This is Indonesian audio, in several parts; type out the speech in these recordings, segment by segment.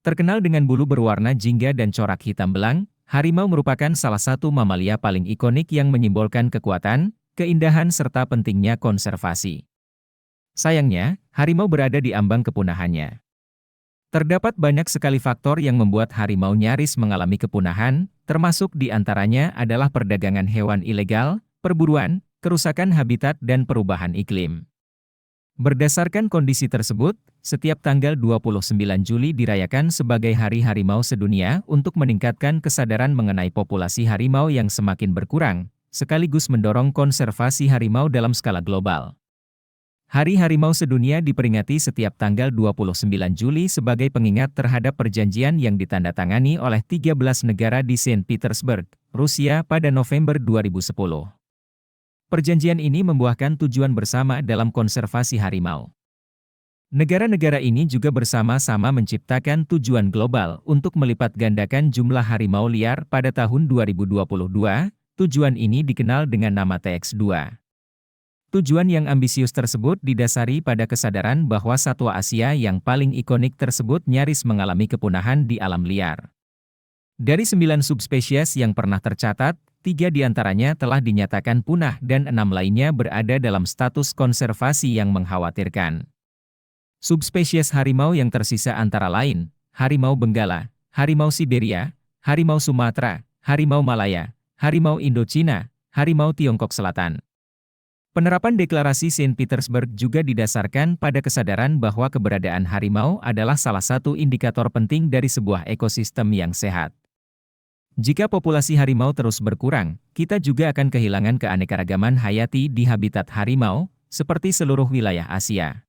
Terkenal dengan bulu berwarna jingga dan corak hitam belang, harimau merupakan salah satu mamalia paling ikonik yang menyimbolkan kekuatan, keindahan serta pentingnya konservasi. Sayangnya, harimau berada di ambang kepunahannya. Terdapat banyak sekali faktor yang membuat harimau nyaris mengalami kepunahan, termasuk di antaranya adalah perdagangan hewan ilegal, perburuan, kerusakan habitat dan perubahan iklim. Berdasarkan kondisi tersebut, setiap tanggal 29 Juli dirayakan sebagai Hari Harimau Sedunia untuk meningkatkan kesadaran mengenai populasi harimau yang semakin berkurang, sekaligus mendorong konservasi harimau dalam skala global. Hari Harimau Sedunia diperingati setiap tanggal 29 Juli sebagai pengingat terhadap perjanjian yang ditandatangani oleh 13 negara di Saint Petersburg, Rusia pada November 2010. Perjanjian ini membuahkan tujuan bersama dalam konservasi harimau. Negara-negara ini juga bersama-sama menciptakan tujuan global untuk melipat gandakan jumlah harimau liar pada tahun 2022. Tujuan ini dikenal dengan nama TX2. Tujuan yang ambisius tersebut didasari pada kesadaran bahwa satwa Asia yang paling ikonik tersebut nyaris mengalami kepunahan di alam liar. Dari 9 subspesies yang pernah tercatat, 3 diantaranya telah dinyatakan punah dan 6 lainnya berada dalam status konservasi yang mengkhawatirkan. Subspesies harimau yang tersisa antara lain, harimau Benggala, harimau Siberia, harimau Sumatera, harimau Malaya, harimau Indochina, harimau Tiongkok Selatan. Penerapan Deklarasi Saint Petersburg juga didasarkan pada kesadaran bahwa keberadaan harimau adalah salah satu indikator penting dari sebuah ekosistem yang sehat. Jika populasi harimau terus berkurang, kita juga akan kehilangan keanekaragaman hayati di habitat harimau, seperti seluruh wilayah Asia.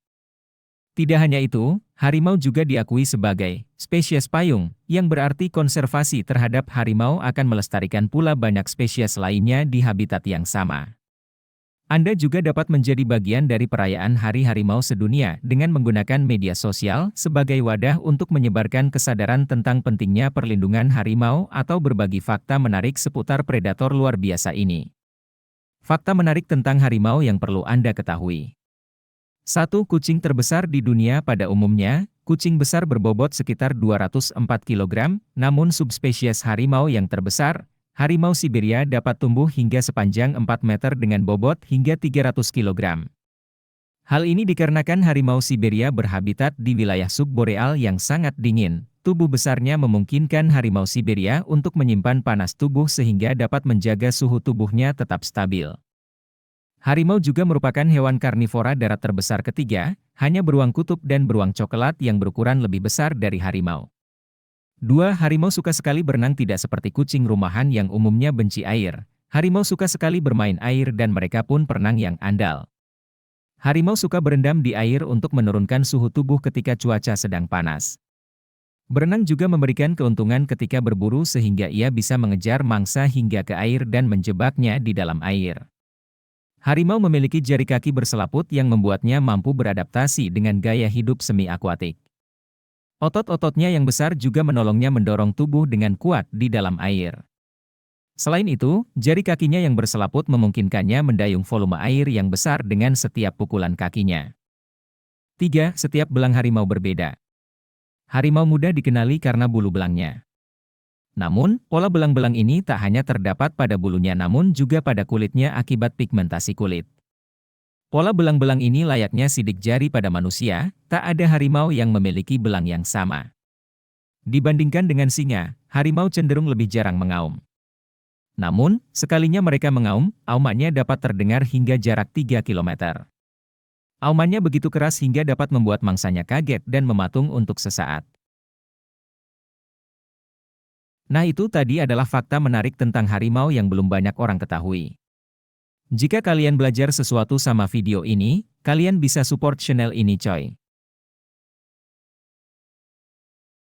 Tidak hanya itu, harimau juga diakui sebagai spesies payung, yang berarti konservasi terhadap harimau akan melestarikan pula banyak spesies lainnya di habitat yang sama. Anda juga dapat menjadi bagian dari perayaan Hari Harimau Sedunia dengan menggunakan media sosial sebagai wadah untuk menyebarkan kesadaran tentang pentingnya perlindungan harimau atau berbagi fakta menarik seputar predator luar biasa ini. Fakta menarik tentang harimau yang perlu Anda ketahui. 1. Kucing terbesar di dunia pada umumnya, kucing besar berbobot sekitar 204 kg, namun subspesies harimau yang terbesar, harimau Siberia dapat tumbuh hingga sepanjang 4 meter dengan bobot hingga 300 kg. Hal ini dikarenakan harimau Siberia berhabitat di wilayah subboreal yang sangat dingin. Tubuh besarnya memungkinkan harimau Siberia untuk menyimpan panas tubuh sehingga dapat menjaga suhu tubuhnya tetap stabil. Harimau juga merupakan hewan karnivora darat terbesar ketiga, hanya beruang kutub dan beruang coklat yang berukuran lebih besar dari harimau. 2. Harimau suka sekali berenang tidak seperti kucing rumahan yang umumnya benci air. Harimau suka sekali bermain air dan mereka pun perenang yang andal. Harimau suka berendam di air untuk menurunkan suhu tubuh ketika cuaca sedang panas. Berenang juga memberikan keuntungan ketika berburu sehingga ia bisa mengejar mangsa hingga ke air dan menjebaknya di dalam air. Harimau memiliki jari kaki berselaput yang membuatnya mampu beradaptasi dengan gaya hidup semi-akuatik. Otot-ototnya yang besar juga menolongnya mendorong tubuh dengan kuat di dalam air. Selain itu, jari kakinya yang berselaput memungkinkannya mendayung volume air yang besar dengan setiap pukulan kakinya. 3. Setiap belang harimau berbeda. Harimau muda dikenali karena bulu belangnya. Namun, pola belang-belang ini tak hanya terdapat pada bulunya namun juga pada kulitnya akibat pigmentasi kulit. Pola belang-belang ini layaknya sidik jari pada manusia, tak ada harimau yang memiliki belang yang sama. Dibandingkan dengan singa, harimau cenderung lebih jarang mengaum. Namun, sekalinya mereka mengaum, aumannya dapat terdengar hingga jarak 3 km. Aumannya begitu keras hingga dapat membuat mangsanya kaget dan mematung untuk sesaat. Nah itu tadi adalah fakta menarik tentang harimau yang belum banyak orang ketahui. Jika kalian belajar sesuatu sama video ini, kalian bisa support channel ini coy.